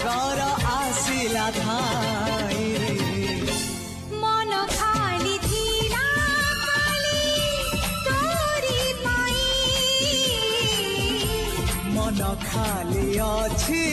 ସାଗର ଆସିଲା ଧାଇ ମନ ଖାଲି ଥିଲା ଖାଲି ତୋରି ପାଇଁ ମନ ଖାଲି ଅଛି